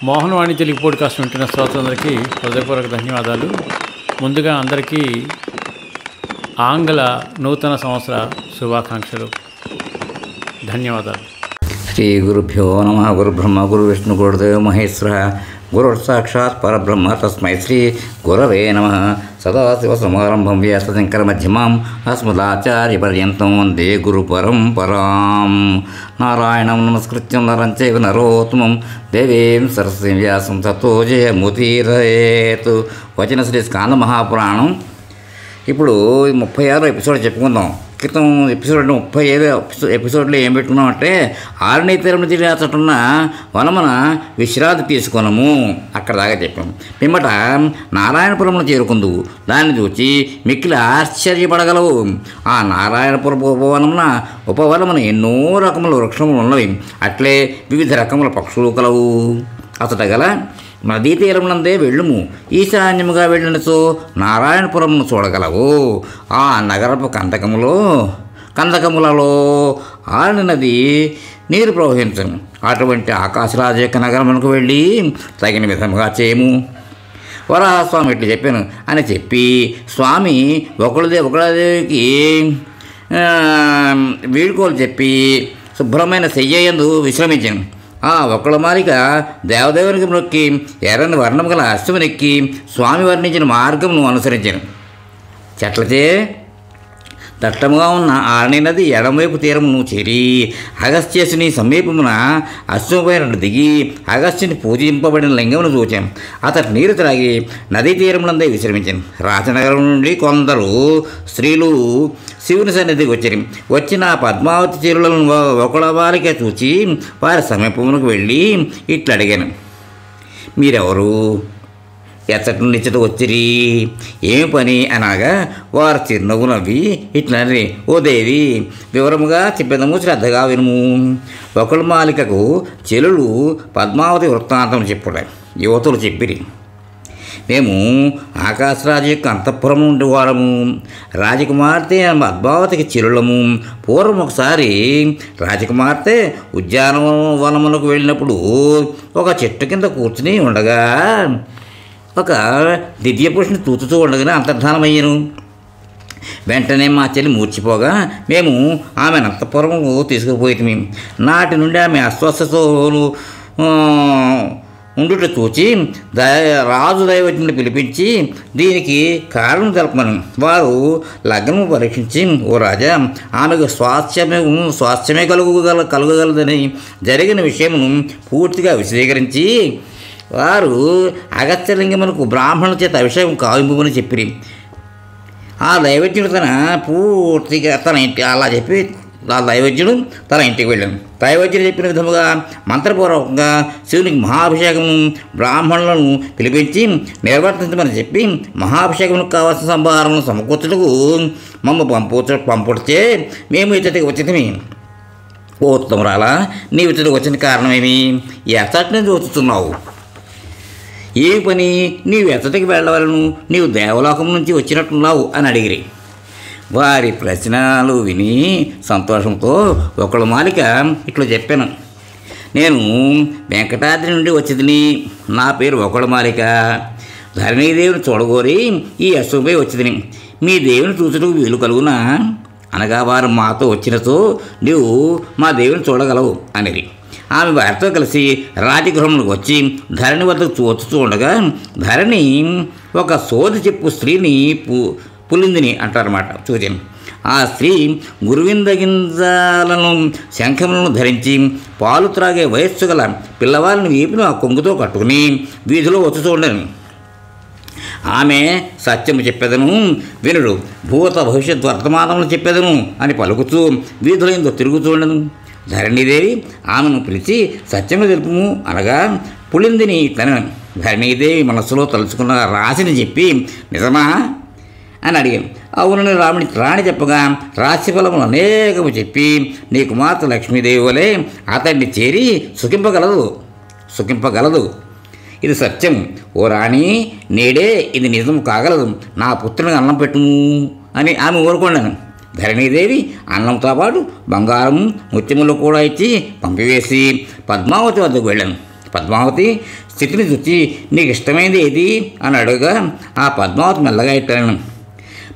Mohanavani Telugu podcast వింటున్న శ్రోతలందరికీ హృదయపూర్వక ధన్యవాదాలు. ముందుగా అందరికీ ఆంగ్ల నూతన సంవత్సర శుభాకాంక్షలు. ధన్యవాదాలు. శ్రీ గురుభ్యో నమః. గురు బ్రహ్మ గురు విష్ణు గురుదేవ మహేశ్వర గురు సాక్షాత్ పరబ్రహ్మ తస్మై శ్రీ గురవే నమః. సదాశివసమారంభం వ్యాసశంకర మధ్యమాం అస్మదాచార్యపర్యంతం వందే గురు పరంపరాం. నారాయణం నమస్కృత్యం నరం చైవ నరోత్తమం దేవీం సరస్వతీం వ్యాసం తతో జయముదీరయేత్. వచన శ్రీ స్కాంద మహాపురాణం. ఇప్పుడు 36వ ఎపిసోడ్ చెప్పుకుందాం. క్రితం ఎపిసోడ్ 35 ఎపిసోడ్లో ఏం పెట్టుకున్నాం అంటే, ఆరణ్య తీరం జిల్లా చట్టున్న వనమున విశ్రాంతి తీసుకున్నాము. అక్కడ దాకా చెప్పాం. పిమ్మట నారాయణపురంలో చేరుకుందువు. దాన్ని చూచి మిక్కిలి ఆశ్చర్యపడగలవు. ఆ నారాయణపురం ఉపవనమున ఎన్నో రకముల వృక్షములు ఉన్నవి. అట్లే వివిధ రకముల పక్షులు కలవు. అతట గల నదీ తీరమునందే వెళ్ళుము. ఈశాన్యముగా వెళ్ళినచో నారాయణపురమును చూడగలవు. ఆ నగరపు కందకములలో ఆరణ్య నది నీరు ప్రవహించను. అటువంటి ఆకాశరాజు యొక్క నగరమునకు వెళ్ళి తగిన విధముగా చేయము. వరాహస్వామి ఇట్లా చెప్పాను అని చెప్పి స్వామి ఒకళ్ళదేవికి వీడుకోలు చెప్పి శుభ్రమైన శయ్యందు విశ్రమించాను. ఆ ఒక్కళ్ళ మారిక దేవదేవునికి మొక్కి ఎర్రని వర్ణం గల అశ్వమునెక్కి స్వామి వర్ణించిన మార్గమును అనుసరించాను. చెట్లచే దట్టముగా ఉన్న ఆరణ్య నది ఎడమవైపు తీరమును చేరి అగస్త్యసుని సమీపమున అశ్వపైన దిగి అగస్త్యుని పూజింపబడిన లింగమును చూచాం. అతడు నీరు త్రాగి నదీ తీరమునందే విశ్రమించాను. రాజనగరం నుండి కొందరు స్త్రీలు శివుని సన్నిధికి వచ్చిన పద్మావతి చీరలను ఒకళ్ళ వారికే చూచి వారి సమీపమునకు వెళ్ళి ఇట్లా అడిగాను, మీరెవరు? ఎచ్చటి నుండి ఇచ్చట వచ్చిరి? ఏమి పని అనగా వారు చిరునవ్వు నవ్వి ఇట్లనరి, ఓ దేవి, వివరముగా చెప్పేదము, శ్రద్ధగా వినుము. ఒకళ్ళ మాలికకు చెలులు పద్మావతి వృత్తాంతం చెప్పుడే యువతులు చెప్పిరి. మేము ఆకాశరాజు యొక్క అంతఃపురం నుండి వారము. రాజకుమార్తె పద్మావతికి చెలులము. పూర్వం ఒకసారి రాజకుమార్తె ఉద్యానవనమునకు వెళ్ళినప్పుడు ఒక చెట్టు కింద కూర్చుని ఉండగా ఒక దివ్యపురుషుని తూచుతూ ఉండగానే అంతర్ధానమయ్యాను. వెంటనే మా చెల్లి మూర్చిపోగా మేము ఆమెను అంతఃపురము తీసుకుపోయి నాటి నుండి ఆమె అస్వస్థతో ఉండుట చూచి రాజు దైవజ్ఞుని పిలిపించి దీనికి కారణం తెలపమని. వారు లగ్నము పరీక్షించి, ఓ రాజా, ఆమెకు స్వాస్థ్యమే కలుగగలదని జరిగిన విషయమును పూర్తిగా విశదీకరించి వారు అగస్త్యలింగమునకు బ్రాహ్మణుల చేత అభిషేకం కావింపుమని చెప్పిరి. ఆ దైవజ్ఞుడు దైవజ్ఞుడు తన ఇంటికి వెళ్ళాను. దైవజ్ఞుడు చెప్పిన విధముగా మంత్రపూర్వకంగా శివునికి మహాభిషేకము బ్రాహ్మణులను పిలిపించి నిర్వర్తించమని చెప్పి మహాభిషేకములకు కావాల్సిన సంభారములను సమకూర్చుటకు పంపుడితే మేము ఇతడికి వచ్చినవి. ఓ ఉత్తమరాలా, నీవు ఇతడికి వచ్చిన కారణమేమి? ఎచ్చటి నుంచి వచ్చుతున్నావు? ఏ పని? నీవు ఎచ్చటికి వెళ్ళవలను? నీవు దేవలోకం నుంచి వచ్చినట్టున్నావు అని అడిగిరి. వారి ప్రశ్నలు విని సంతోషంతో ఒకళ్ళ మాలిక ఇట్లా చెప్పాను, నేను వెంకటాద్రి నుండి వచ్చింది. నా పేరు ఒకళ్ళ మాలిక. ధరణీదేవిని చూడగోరి ఈ అశ్వపై వచ్చింది. మీ దేవుని చూచుటకు వీలు కలుగునా అనగా వారు మాతో వచ్చినతో నీవు మా దేవుని చూడగలవు అనేది. ఆమె వారితో కలిసి రాజగృహంలోకి వచ్చి ధరణి వద్దకు వచ్చుతూ ఉండగా ధరణి ఒక సోది చెప్పు స్త్రీని పులిందిని అంటారన్నమాట చూచాను. ఆ స్త్రీ గురువిందగింజలను శంఖములను ధరించి పాలు త్రాగే వయస్సు గల పిల్లవాళ్ళని వీపును ఆ కొంగుతో కట్టుకుని వీధిలో వచ్చుతూ ఉండను. ఆమె సత్యము చెప్పేదను వినుడు, భూత భవిష్యత్ వర్తమానములు చెప్పేదను అని పలుకుతూ వీధుల ఎందు తిరుగుతూ ఉండను. ధరణీదేవి ఆమెను పిలిచి సత్యము తెలుపుము అనగా పులిందిని తన ధరణీదేవి మనస్సులో తలుచుకున్న రాశిని చెప్పి, నిజమా అని అడిగాను. అవునని రాణి చెప్పగా రాశిఫలములు అనేకము చెప్పి నీ కుమార్తె లక్ష్మీదేవి వలె అతన్ని చేరి సుఖింపగలదు. ఇది సత్యం. ఓ రాణి, నేడే ఇది నిజం కాగలదు. నా పుత్రునికి అన్నం పెట్టుము అని ఆమె ఊరుకున్నాను. ధరణీదేవి అన్నంతో పాటు బంగారం ముత్యములు కూడా ఇచ్చి పంపివేసి పద్మావతి వద్దకు వెళ్ళాను. పద్మావతి స్థితిని చూచి నీకు ఇష్టమైనది ఏది అని అడుగుగా ఆ పద్మావతి మెల్లగా ఇట్టాను.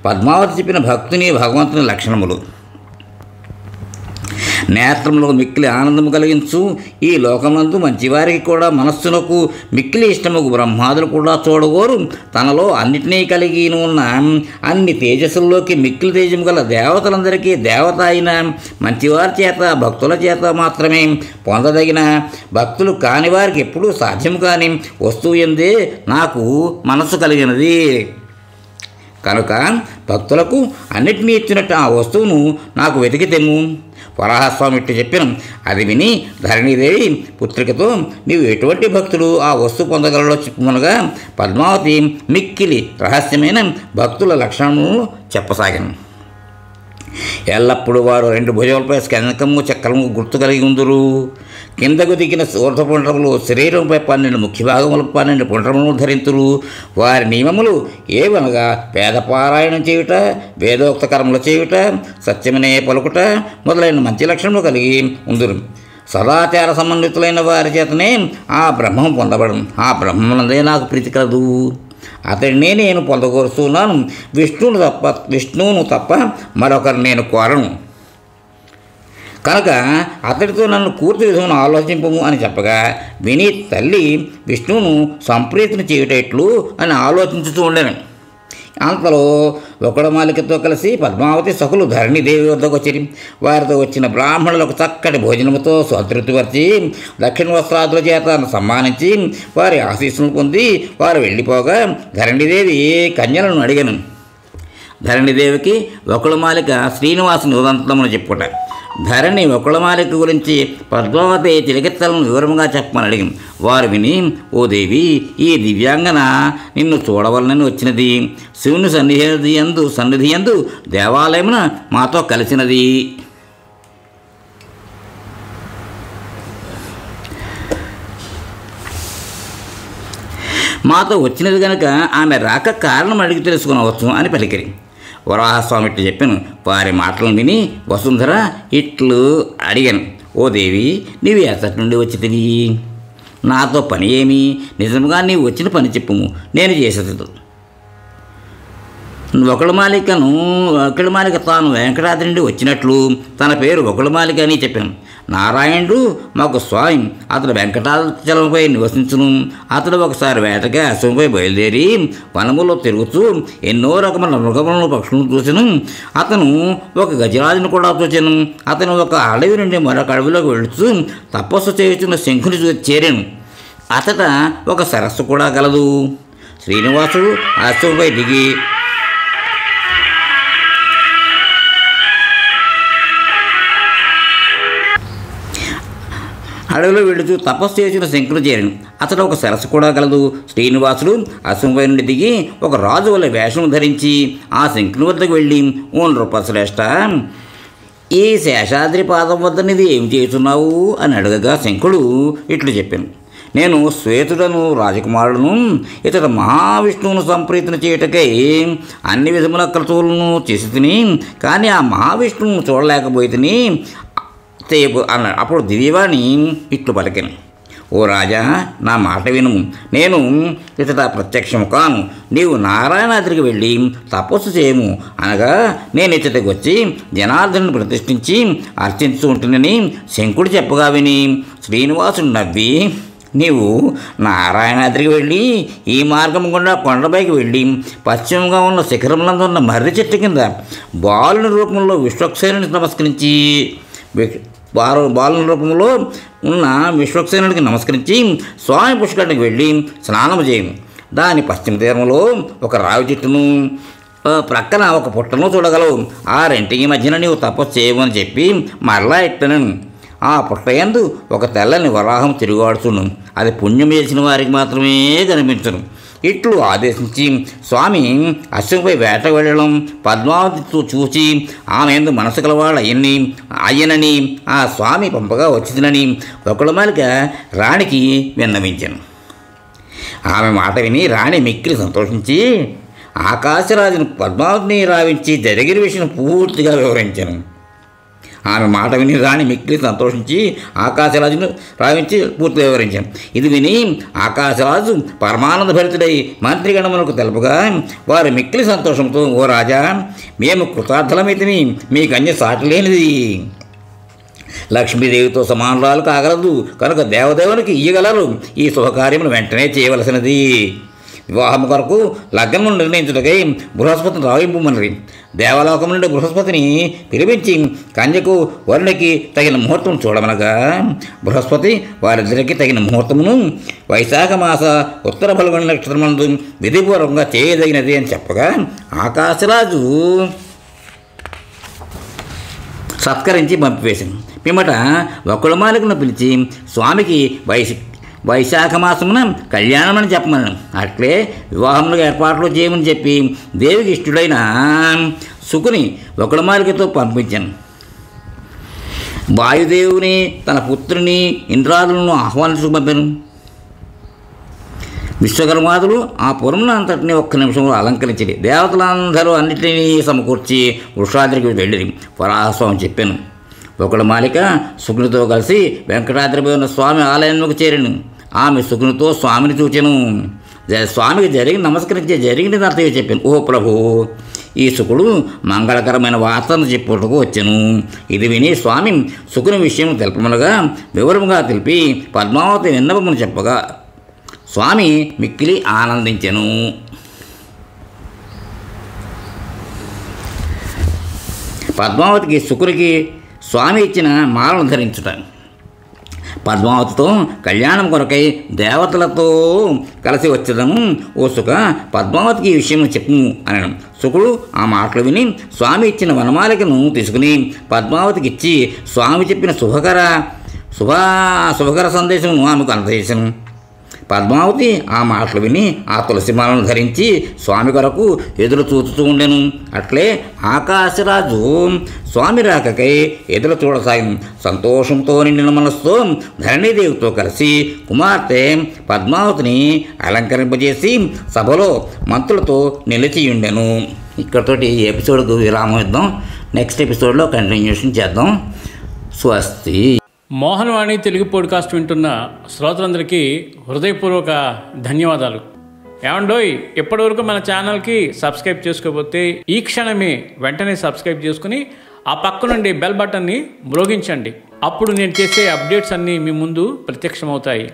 పద్మావతి చెప్పిన భక్తుని భగవంతుని లక్షణములు: నేత్రములకు మిక్కిలి ఆనందము కలిగించు, ఈ లోకమందు మంచివారికి కూడా మనస్సునకు మిక్కిలి ఇష్టముకు బ్రహ్మాదులు కూడా చూడగోరు, తనలో అన్నిటినీ కలిగి ఉన్న అన్ని తేజస్సుల్లోకి మిక్కిలి తేజము గల దేవతలందరికీ దేవత అయిన మంచివారి చేత భక్తుల చేత మాత్రమే పొందదగిన, భక్తులు కాని వారికి ఎప్పుడూ సాధ్యము కాని వస్తువు ఎందే నాకు మనస్సు కలిగినది. కనుక భక్తులకు అన్నిటినీ ఇచ్చినట్టు ఆ వస్తువును నాకు వెతికితేము. వరాహస్వామి ఇట్టు చెప్పిన అది విని ధరణీదేవి పుత్రికతో నీవు ఎటువంటి భక్తుడు ఆ వస్తువు పొందగలడో చెప్పుమనగా పద్మావతి మిక్కిలి రహస్యమైన భక్తుల లక్షణములను చెప్పసాగాను. ఎల్లప్పుడూ వారు 2 భుజములపై స్కందకము చక్రము గుర్తు కలిగి ఉందురు. కిందకు దిగిన ఊర్ధ పుండ్రములు శరీరంపై 12 ముఖ్య భాగములకు 12 పుండ్రములు ధరింతురు. వారి నియమములు ఏవనగా వేదపారాయణం చేయుట, వేదోక్త కర్మలు చేయుట, సత్యమనే పలుకుట మొదలైన మంచి లక్షణములు కలిగి ఉందురు. సదాచార సంబంధితులైన వారి చేతనే ఆ బ్రహ్మం పొందబడను. ఆ బ్రహ్మనందే నాకు ప్రీతి కలదు. అతడినే నేను పొందగోరుస్తున్నాను. విష్ణువును తప్ప మరొకరు నేను కోరను. కనుక అతడితో నన్ను పూర్తి విధమును ఆలోచింపము అని చెప్పగా విని తల్లి విష్ణువును సంప్రీతిని చేయుటట్లు అని ఆలోచించుతూ ఉండను. అంతలో ఒకడమాలికతో కలిసి పద్మావతి సకులు ధరణిదేవి వద్దకు వచ్చి వారితో వచ్చిన బ్రాహ్మణులకు చక్కటి భోజనముతో సంతృప్తిపరిచి దక్షిణ వస్త్రాదుల చేత సమ్మానించి వారి ఆశీస్సులను పొంది వారు వెళ్ళిపోగా ధరణిదేవి కన్యలను అడిగను. ధరణిదేవికి ఒకళమాలిక శ్రీనివాసుని ఉదంతమును చెప్పుట. ధరణి ఒకళమాలిక గురించి పద్మావతి చిలికెత్తలను వివరముగా చెప్పమని అడిగింది. వారు విని ఓ దేవి, ఈ దివ్యాంగన నిన్ను చూడవలనని వచ్చినది. శివుని సన్నిధి యందు దేవాలయమున మాతో కలిసినది. మాతో వచ్చినది కనుక ఆమె రాక కారణం అడిగి తెలుసుకునవచ్చు అని పలికిరి. వరాహస్వామి ఇట్లు చెప్పాను. వారి మాటలను విని వసుంధర ఇట్లు అడిగాను. ఓ దేవి, నీవు ఎచ్చటి నుండి వచ్చితివి? నాతో పని ఏమి? నిజంగా నీవు వచ్చిన పని చెప్పుము, నేను చేసేది. ఒకళమాలిక తాను వెంకటాద్రి నుండి వచ్చినట్లు తన పేరు ఒకళమాలిక అని చెప్పాను. నారాయణుడు మాకు స్వామి. అతడు వెంకటాచలంపై నివసించును. అతడు ఒకసారి వేటగా అశ్వంపై బయలుదేరి వనములో తిరుగుతూ ఎన్నో రకముల మృగములను పక్షులను చూసెను. అతను ఒక గజరాజును కూడా చూచెను. అతను ఒక అడవి నుండి మరొక అడవిలోకి వెళుతూ తపస్సు చేస్తున్న శంఖుని చేరాను. అతట ఒక సరస్సు కూడా కలదు. శ్రీనివాసుడు అశ్వంపై దిగి అడవిలో వెళుతూ తపస్సు చేసిన శంకులు చేరాను. అతడు ఒక సరస్సు కూడా కలదు. శ్రీనివాసుడు అశ్వంపై నుండి దిగి ఒక రాజు వల్ల వేషం ధరించి ఆ శంకుని వద్దకు వెళ్ళి ఓ నృపశ్రేష్ఠ, ఈ శేషాద్రి పాదం వద్ద నీది ఏం చేస్తున్నావు అని అడగగా శంకుడు ఇట్లు చెప్పాను. నేను శ్వేతుడను రాజకుమారుడును. ఇతడు మహావిష్ణువును సంప్రీతిని చేయుటకై అన్ని విధముల క్రతువులను చేసి తిని, కానీ ఆ మహావిష్ణువును చూడలేకపోయి తిని అన్నాడు. అప్పుడు దివ్యవాణి ఇట్లు పలికెను. ఓ రాజా, నా మాట వినుము. నేను ఇతడ ప్రత్యక్షము కాను. నీవు నారాయణాద్రికి వెళ్ళి తపస్సు చేయము అనగా నేను ఇతడికి వచ్చి జనార్దను ప్రతిష్ఠించి అర్చించు ఉంటుందని శంకుడు చెప్పగా విని శ్రీనివాసుడు నవ్వి, నీవు నారాయణాద్రికి వెళ్ళి ఈ మార్గం గుండా కొండపైకి వెళ్ళి పశ్చిమంగా ఉన్న శిఖరములందు ఉన్న మర్రి చెట్టు కింద బాలుని రూపంలో విశ్వక్సేనుని నమస్కరించి బాలుని రూపంలో ఉన్న విశ్వక్సేనుడికి నమస్కరించి స్వామి పుష్కరునికి వెళ్ళి స్నానం చేయము. దాని పశ్చిమ తీరంలో ఒక రావి చెట్టును ప్రక్కన ఒక పుట్టను చూడగలవు. ఆ రెంటికి మధ్యన నీవు తపస్సు చేయమని చెప్పి మరలా ఎట్టను. ఆ పుట్టయందు ఒక తెల్లని వరాహం తిరుగాడుచును. అది పుణ్యం చేసిన వారికి మాత్రమే కనిపించను. ఇట్లు ఆదేశించి స్వామి అశ్వంపై వేటకు వెళ్ళడం పద్మావతితో చూచి ఆమె ఎందు మనసు కలవాడు అయ్యనని ఆ స్వామి పంపగా వచ్చిందని ఒకళమాలిక రాణికి విన్నవించాను. ఆమె మాట విని రాణి మిక్కిలి సంతోషించి ఆకాశరాజును పద్మావతిని రావించి జరిగిన విషయం పూర్తిగా వివరించాను. ఆమె మాట విని రాణి మిక్కిలి సంతోషించి ఆకాశరాజును రావించి పూర్తి వివరించాను. ఇది విని ఆకాశరాజు పరమానంద భరితుడై మంత్రిగణములకు తెలుపగా వారు మిక్కిలి సంతోషంతో, ఓ రాజా, మేము కృతార్థలమైతిమి, మీ కన్య సాటి లేనిది, లక్ష్మీదేవితో సమానురాలు కాగలదు కనుక దేవదేవునికి ఇయ్యగలరు. ఈ శుభకార్యమును వెంటనే చేయవలసినది. వివాహము కొరకు లగ్నమును నిర్ణయించుటకై బృహస్పతిని రావింపుమన్నది. దేవలోకం నుండి బృహస్పతిని పిలిపించి కన్యకు వరునికి తగిన ముహూర్తం చూడమనగా బృహస్పతి వారిద్దరికి తగిన ముహూర్తమును వైశాఖ మాస ఉత్తర ఫల్గుణ నక్షత్రమందు విధిపూర్వకంగా చేయదగినది అని చెప్పగా ఆకాశరాజు సత్కరించి పంపివేశాను. పిమ్మట వకుళమాలికను పిలిచి స్వామికి వైశాఖ మాసమున కళ్యాణమని చెప్పమన్నాను. అట్లే వివాహములకు ఏర్పాట్లు చేయమని చెప్పి దేవికి ఇష్టుడైన శుకుని వకుళమాలికతో పంపించాను. వాయుదేవుని తన పుత్రుని ఇంద్రాదులను ఆహ్వానించుకు పంపాను. విశ్వకర్మాదులు ఆ పురమును అంతటినీ ఒక్క నిమిషంలో అలంకరించింది. దేవతలందరూ అన్నిటినీ సమకూర్చి వృషాద్రికి వెళ్ళి వరాహస్వామి చెప్పాను. వకుళమాలిక శుకునితో కలిసి వెంకటాద్రిపై ఉన్న స్వామి ఆలయంలోకి చేరాను. ఆమె శుకునితో స్వామిని చూచెను. స్వామికి జరిగిన అర్థం చెప్పాను. ఓ ప్రభు, ఈ శుకుడు మంగళకరమైన వార్తను చెప్పుటకు వచ్చాను. ఇది విని స్వామి శుకుని విషయం తెలుపమనగా వివరముగా తెలిపి పద్మావతి విన్నపమును చెప్పగా స్వామి మిక్కిలి ఆనందించెను. పద్మావతికి శుకునికి స్వామి ఇచ్చిన మాలను ధరించుట, పద్మావతితో కళ్యాణం కొరకై దేవతలతో కలిసి వచ్చేదము. ఓ శుక, పద్మావతికి ఈ విషయం చెప్పు అనడం. శుకుడు ఆ మాటలు విని స్వామి ఇచ్చిన వనమాలికను తీసుకుని పద్మావతికి ఇచ్చి స్వామి చెప్పిన శుభకర సందేశం ఆమెకు అందజేశాను. పద్మావతి ఆ మాటలు విని ఆ తులసిమాలను ధరించి స్వామి కొరకు ఎదురు చూస్తూ ఉండెను. అట్లే ఆకాశరాజు స్వామి రాకకై ఎదురు చూడసాగిన సంతోషంతో నిండిన మనస్సుతో ధరణీదేవితో కలిసి కుమార్తె పద్మావతిని అలంకరింపజేసి సభలో మంత్రులతో నిలిచి ఉండెను. ఇక్కడతోటి ఈ ఎపిసోడ్కు విరామం ఇద్దాం. నెక్స్ట్ ఎపిసోడ్లో కంటిన్యూషన్ చేద్దాం. స్వస్తి. మోహనవాణి తెలుగు పాడ్కాస్ట్ వింటున్న శ్రోతలందరికీ హృదయపూర్వక ధన్యవాదాలు. ఏమండోయ్, ఇప్పటివరకు మన ఛానల్కి సబ్స్క్రైబ్ చేసుకోకపోతే ఈ క్షణమే వెంటనే సబ్స్క్రైబ్ చేసుకుని ఆ పక్క నుండి బెల్ బటన్ని మ్రోగించండి. అప్పుడు నేను చేసే అప్డేట్స్ అన్నీ మీ ముందు ప్రత్యక్షమవుతాయి.